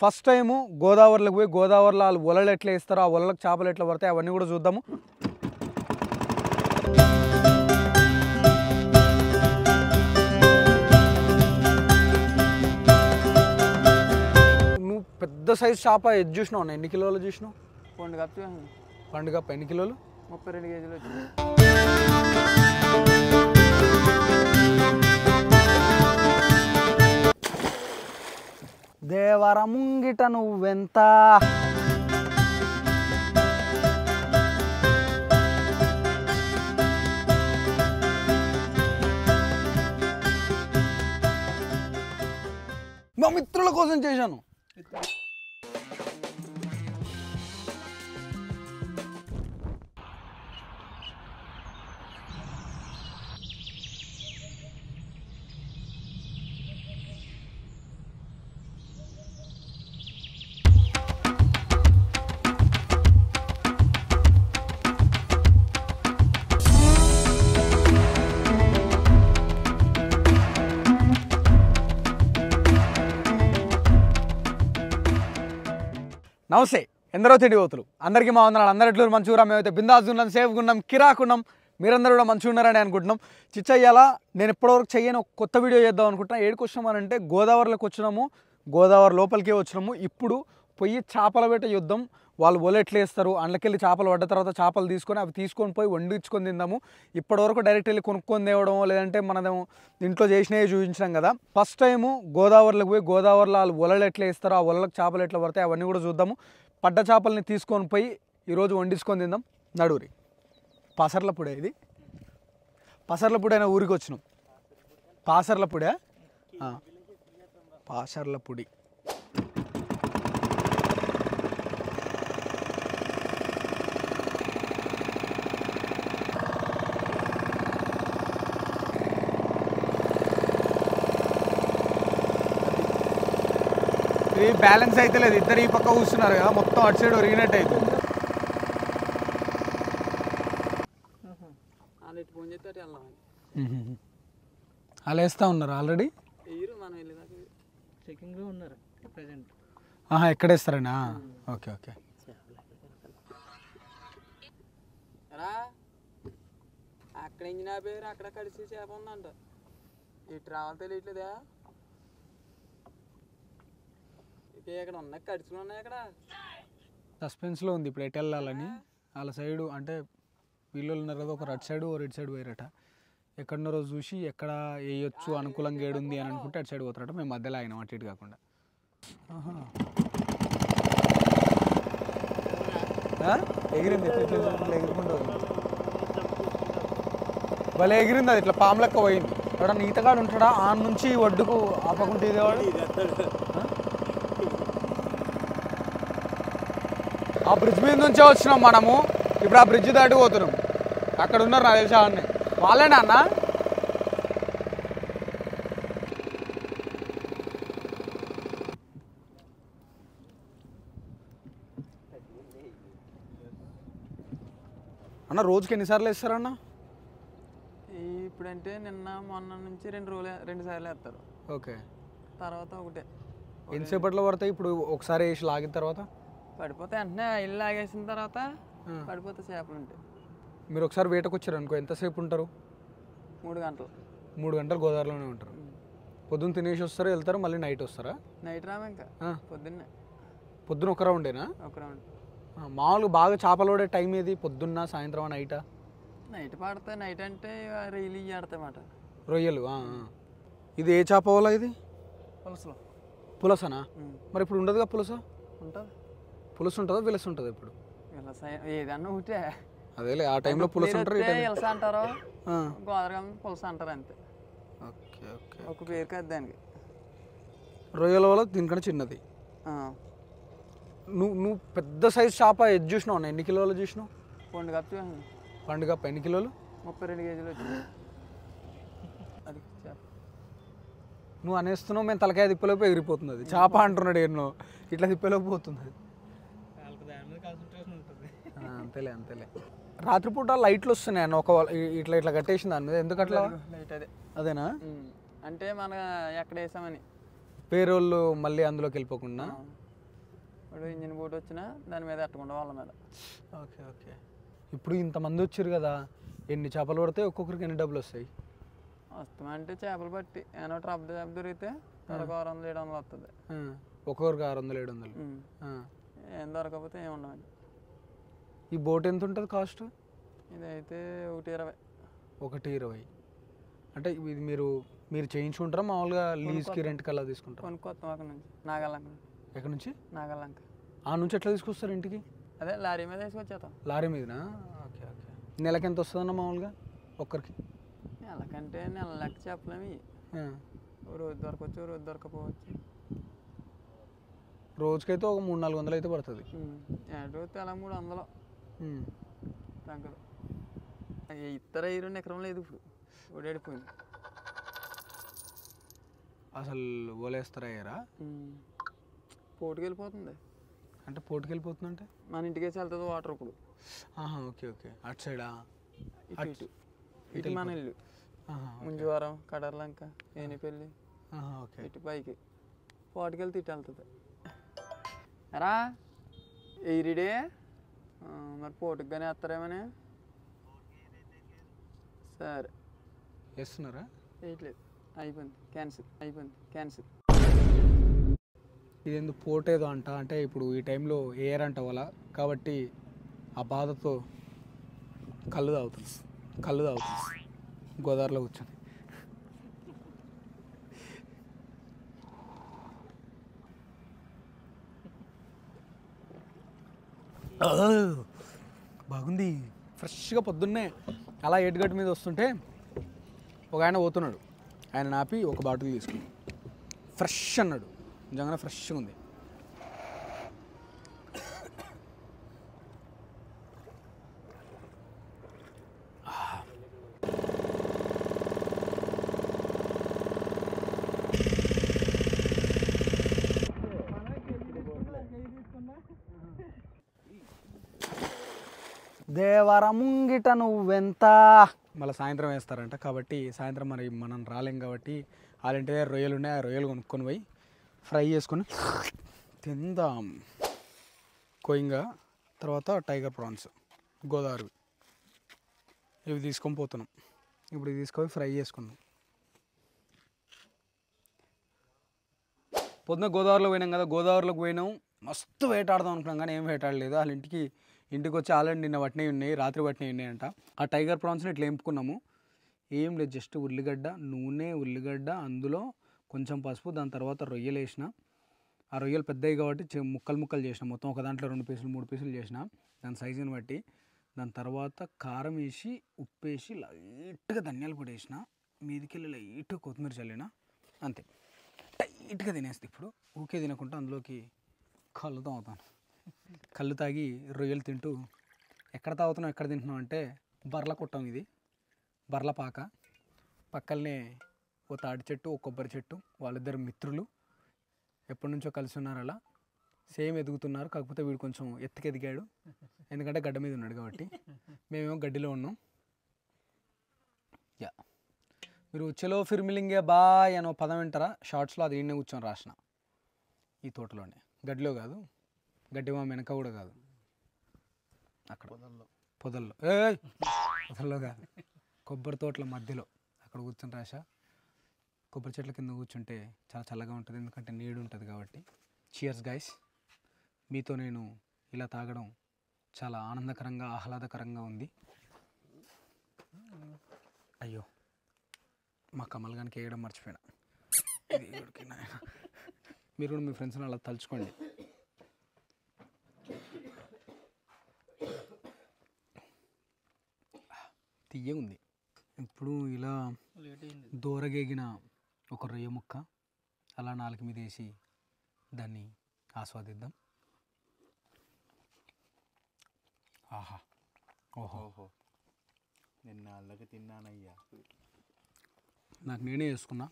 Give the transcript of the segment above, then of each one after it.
First time గోదావరిలోకి పోయి గోదావరిలో వాళ్ళు వలలు ఎట్లా వేస్తారో ఆ వలలకు చేపలు ఎట్లా పడతాయి అవన్నీ కూడా చూద్దాము. నువ్వు పెద్ద సైజు చేప ఎది చూసినావు? ఎన్ని కిలోలు చూసినావు? పండుగ ఎన్ని కిలోలు? 32 కేజీలు వచ్చింది. దేవర ముంగిట నువ్వెంత మా మిత్రుల కోసం చేశాను. నమస్తే, ఎందరో తిండిపోతులు అందరికీ మా వందనాలు. అందరు ఎట్లు మంచిగా మేమైతే బిందాస్ ఉన్నాం, సేఫ్గా ఉన్నాం, కిరాకున్నాం. మీరందరూ కూడా మంచిగా ఉన్నారని అనుకుంటున్నాం. చిచ్చయ్యాల నేను ఇప్పటివరకు చెయ్యని ఒక కొత్త వీడియో చేద్దాం అనుకుంటున్నాను. ఏడుకు వచ్చినామనంటే గోదావరిలోకి వచ్చినాము, గోదావరి లోపలికే వచ్చినాము. ఇప్పుడు పొయ్యి చేపల వేట యుద్ధం. వాళ్ళు వల ఎట్లా వేస్తారు, అందులోకెళ్ళి చేపలు పడ్డ తర్వాత చేపలు తీసుకొని అవి తీసుకొని పోయి వండించుకొని తిందాము. ఇప్పటివరకు డైరెక్ట్ వెళ్ళి కొనుక్కొని తేవడం లేదంటే మనం ఇంట్లో చేసినవి చూపించినాం కదా. ఫస్ట్ టైము గోదావరిలోకి పోయి గోదావరిలో వాళ్ళు వలలు ఎట్లా వేస్తారో ఆ వలలకు చేపలు ఎట్లా పడతాయి అవన్నీ కూడా చూద్దాము. పడ్డ చేపల్ని తీసుకొని పోయి ఈరోజు వండించుకొని తిందాం. నడువురి పాసర్లపూడే, ఇది పాసర్లపూడి అయినా ఊరికి వచ్చినాం. పాసర్లపూడే, పాసర్లపూడి. ఇది బ్యాలెన్స్ అయితే లేదు, ఇద్దరు ఈ పక్క కూర్చున్నారు కదా, మొత్తం అటు సైడ్ ఒరిగినట్టు అవుతుంది. అలా వేస్తూ ఉన్నారు ఆల్రెడీ. ఎక్కడ వేస్తారనా? Okay okay. అక్కడ ఇంజిన్ ఆపేరు, అక్కడ కడిసి చేప ఉందంట. ఇటు రావాలి తెలియట్లేదా? ఇక్కడ ఉన్నాయి, కడుచులు ఉన్నాయి. అక్కడ సస్పెన్స్లో ఉంది ఇప్పుడు ఎటు వెళ్ళాలని. వాళ్ళ సైడు అంటే వీళ్ళు ఉన్నారు కదా, ఒకరు అటు సైడు ఒకరు ఇటు సైడ్ పోయారట. ఎక్కడున్న రోజు చూసి ఎక్కడ వేయొచ్చు అనుకూలంగా ఏడుంది అని అనుకుంటే అటు సైడ్ పోతారట. మేము మధ్యలో ఆగినాం అటు ఇటు కాకుండా. ఎగిరింది, ఎగురుకుంటూ భలే ఎగిరింది. అది ఇట్లా పాము లెక్క పోయింది. ఎవడన్నా ఈతగాడు ఉంటాడా ఆ నుంచి ఒడ్డుకు ఆపకుంటే ఇదేవాడు. ఆ బ్రిడ్జ్ మీద నుంచే వచ్చినాం మనము. ఇప్పుడు ఆ బ్రిడ్జ్ దాటి పోతున్నాం. అక్కడ ఉన్నారు నా తెలిసి అవన్నీ వాళ్ళేనా అన్న? అన్న రోజుకి ఎన్నిసార్లు వేస్తారన్న? ఇప్పుడంటే నిన్న మొన్న నుంచి 2 సార్లు వేస్తారు. ఓకే, తర్వాత ఒకటే. ఎంతసేపట్లో పడతాయి? ఇప్పుడు ఒకసారి వేసి లాగిన తర్వాత పడిపోతే వెంటనే ఇల్లు లాగేసిన తర్వాత పడిపోతే చేపలు ఉంటాయి. మీరు ఒకసారి వేటకు వచ్చారు అనుకో, ఎంతసేపు ఉంటారు? 3 గంటలు. 3 గంటలు గోదావరిలోనే ఉంటారు. పొద్దున్న తినేసి వస్తారు, వెళ్తారు, మళ్ళీ నైట్ వస్తారా? నైట్ రాము, ఇంకా పొద్దున్న ఒక రౌండేనా? ఒక రౌండ్. మామూలుగా బాగా చేపలు పడే టైం ఏది? పొద్దున్న, సాయంత్రం, నైటా? నైట్ పడతాయి. నైట్ అంటే రీలు ఆడతాయి మాట, రొయ్యలు. ఇది ఏ చేప వల్ల? ఇది పులసలో. పులసనా? మరి ఇప్పుడు ఉండదుగా పులస? ఉంటుంది. పులుసు ఉంటుందా విలస ఉంటుందా? ఇప్పుడు ఏదన్నా ఒకటే. అదేలే, ఆ టైంలో పులుసు ఉంటారు, ఇలస అంటారు, గోదావరి పులస అంటారు అంతే. Okay okay. ఒక పేరు కాదు దానికి. రొయ్యల వల్ల దీనికన్నా చిన్నది. నువ్వు పెద్ద సైజు చేప ఎది చూసినావు? ఎన్ని కిలోలు చూసినావు? పండుగ ఎన్ని కిలోలు? 32 కేజీలు వచ్చింది. అది నువ్వు అనేస్తున్నావు, మేము తలకాయ తిప్పలేపు ఎగిరిపోతుంది. అది చేప అంటున్నాడు ఎన్నో, ఇట్లా తిప్పలేపు పోతుంది. అది అంతేలే అంతేలే. రాత్రిపూట లైట్లు వస్తున్నాయి అన్న, ఒక ఇట్లా ఇట్లా కట్టేసింది దాని మీద. ఎందుకు అట్లా? లైట్ అదే. అదేనా? అంటే మన ఎక్కడ వేసామని పేరోళ్ళు మళ్ళీ అందులోకి వెళ్ళిపోకుండా. ఇప్పుడు ఇంజిన్ బోట్ వచ్చినా దాని మీద ఎట్టకుండా వాళ్ళ మీద. Okay okay. ఇప్పుడు ఇంతమంది వచ్చారు కదా, ఎన్ని చేపలు పడితే ఒక్కొక్కరికి ఎన్ని డబ్బులు వస్తాయి? వస్తామంటే చేపలు బట్టి ఏమో ట్రబ్ చేప దొరికితే ఒక 600 700 వస్తుంది. ఒక్కొక్కరికి 600 700. ఏం దొరకకపోతే ఏమి ఉండవండి. ఈ బోట్ ఎంత ఉంటుంది కాస్ట్? ఇదైతే 120. 120. అంటే ఇది మీరు మీరు చేయించుకుంటారా మామూలుగా లీజ్కి రెంట్కి అలా తీసుకుంటారా? కొనుక్కొస్తాం అక్కడ నుంచి నాగాలంక. ఎక్కడి నుంచి? నాగాలంక. ఆ నుంచి ఎట్లా తీసుకొస్తారు ఇంటికి? అదే లారీ మీద వేసుకొచ్చేస్తాం. లారీ మీదనా? Okay okay. నెలకి ఎంత వస్తుందన్న మామూలుగా ఒక్కరికి? నెలకంటే నెల లెక్క చెప్పలేము. ఓ రోజు దొరకవచ్చు, రోజు దొరకపోవచ్చు. రోజుకైతే ఒక 300-400 అయితే పడుతుంది. ఏటో తెల 300 తగ్గదు. ఇతర 2 ఎకరం లేదు ఇప్పుడు, ఓడేడిపోయింది. అసలు ఓలేస్తారా అయ్యారా? పోటుకి వెళ్ళిపోతుంది. అంటే పోటుకి వెళ్ళిపోతుందంటే మన ఇంటికేసి వెళ్తుంది వాటర్ ఇప్పుడు. Okay okay. అటు సైడా? ఇటు ఇటు మన ఇల్లు ముంజువారం, కడర్లంక, ఏనిపల్లి, ఓకే. ఇటు పైకి పోటుకి వెళ్తే ఇటు వెళ్తుంది. రా ఎయిరిడే మరి పోటుకి కానీ వేస్తారేమని. సరే వేస్తున్నారా? వేయట్లేదు, అయిపోయింది, క్యాన్సిల్. ఇది ఎందుకు పోట్ ఏదో అంట, అంటే ఇప్పుడు ఈ టైంలో ఎయిర్ అంట వాళ్ళ, కాబట్టి ఆ బాధతో కళ్ళు తాగుతుంది గోదావరిలో కూర్చొని. బాగుంది. ఫ్రెష్గా పొద్దున్నే అలా ఏటుగట్టు మీద వస్తుంటే ఒక ఆయన పోతున్నాడు. ఆయన ఆపి ఒక బాటిల్ తీసుకుని ఫ్రెష్ అన్నాడు. నిజంగానే ఫ్రెష్గా ఉంది. దేవర ముంగిట నువ్వెంత. మళ్ళీ సాయంత్రం వేస్తారంట, కాబట్టి సాయంత్రం మరి మనం రాలేం కాబట్టి వాళ్ళ ఇంటి దగ్గర రొయ్యలు ఉన్నాయి. ఆ రొయ్యలు కొనుక్కొని పోయి ఫ్రై చేసుకొని తిందాం. కోయింగా తర్వాత టైగర్ ప్రాన్స్ గోదావరి ఇవి తీసుకొని పోతున్నాం. ఇప్పుడు ఇవి తీసుకొని ఫ్రై చేసుకుందాం. పొద్దున గోదావరిలో పోయినాం కదా, గోదావరిలోకి పోయినాం. మస్తు వేటాడదాం అనుకున్నాం కానీ ఏం వేటాడలేదు. వాళ్ళ ఇంటికి వచ్చి ఆల్రెడీ నిన్న పట్టినవి ఉన్నాయి, రాత్రి పట్టినవి ఉన్నాయంట. ఆ టైగర్ ప్రాన్స్ని ఇట్లా ఎంపుకున్నాము. ఏం లేదు, జస్ట్ ఉల్లిగడ్డ అందులో కొంచెం పసుపు, దాని తర్వాత రొయ్యలు వేసిన. ఆ రొయ్యలు పెద్దవి కాబట్టి ముక్కలు చేసిన. మొత్తం ఒక దాంట్లో 2 పీసులు 3 పీసులు చేసిన, దాని సైజుని బట్టి. దాని తర్వాత కారం వేసి, ఉప్పు వేసి, లైట్గా ధనియాల పొడి వేసిన, మీదికెళ్ళి లైట్గా కొత్తిమీర చల్లిన, అంతే. టైట్గా తినేస్తే ఇప్పుడు ఊకే తినకుండా అందులోకి కళ్ళు తాగుతాను. కళ్ళు తాగి రొయ్యలు తింటూ, ఎక్కడ తాగుతున్నావు ఎక్కడ తింటున్నావు అంటే బర్ల కొట్టం ఇది, బర్ల పాక. పక్కనే ఓ తాటి చెట్టు, ఓ కొబ్బరి చెట్టు. వాళ్ళిద్దరు మిత్రులు ఎప్పటి నుంచో కలిసి ఉన్నారు. అలా సేమ్ ఎదుగుతున్నారు, కాకపోతే వీడు కొంచెం ఎదిగాడు, ఎందుకంటే గడ్డ మీద ఉన్నాడు కాబట్టి. మేమేమో గడ్డిలో ఉన్నాం. యా, మీరు చలో ఫిర్మిలింగే బాయ్ అనో పదం వింటారా షార్ట్స్లో? అది ఈయనే కూర్చొని రాసిన, ఈ తోటలోనే, గడ్డిలో కాదు, గడ్డి మా వెనక కూడా కాదు, అక్కడ పొదల్లో కాదు, కొబ్బరి తోటల మధ్యలో అక్కడ కూర్చొని రాసా. కొబ్బరి చెట్ల కింద కూర్చుంటే చాలా చల్లగా ఉంటుంది, ఎందుకంటే నీడు ఉంటుంది కాబట్టి. Cheers guys. మీతో నేను ఇలా తాగడం చాలా ఆనందకరంగా, ఆహ్లాదకరంగా ఉంది. అయ్యో, మా కమల్ గానికి వేయడం మర్చిపోయినా. మీరు కూడా మీ ఫ్రెండ్స్ని అలా తలుచుకోండి. తీయగా ఉంది. ఇప్పుడు ఇలా దూరగేగిన ఒక రొయ్య ముక్క అలా నాలుగు మీద వేసి దాన్ని ఆస్వాదిద్దాం. ఆహా, ఓహో, నిన్న అల్లకి తిన్నానయ్యా. నాకు నేనే చేసుకున్నా,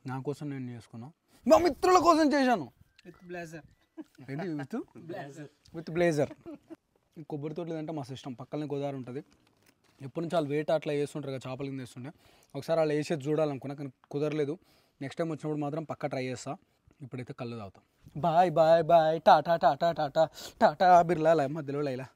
నా కోసం నేను చేసుకున్నా, మా మిత్రుల కోసం చేశాను. With blazer. కొబ్బరి తోటలు అంటే మా సిస్టమ్. పక్కనే గోదావరి ఉంటుంది. ఎప్పటి నుంచి వాళ్ళు వేట అట్లా వేస్తుంటారు కదా, చేపల కింద వేస్తుండే. ఒకసారి వాళ్ళు వేసేది చూడాలనుకున్నా కానీ కుదరలేదు. నెక్స్ట్ టైం వచ్చినప్పుడు మాత్రం పక్కా ట్రై చేస్తా. ఇప్పుడైతే కళ్ళు తాగుతాం. Bye bye bye tata tata tata Tata Birla మధ్యలో లైలా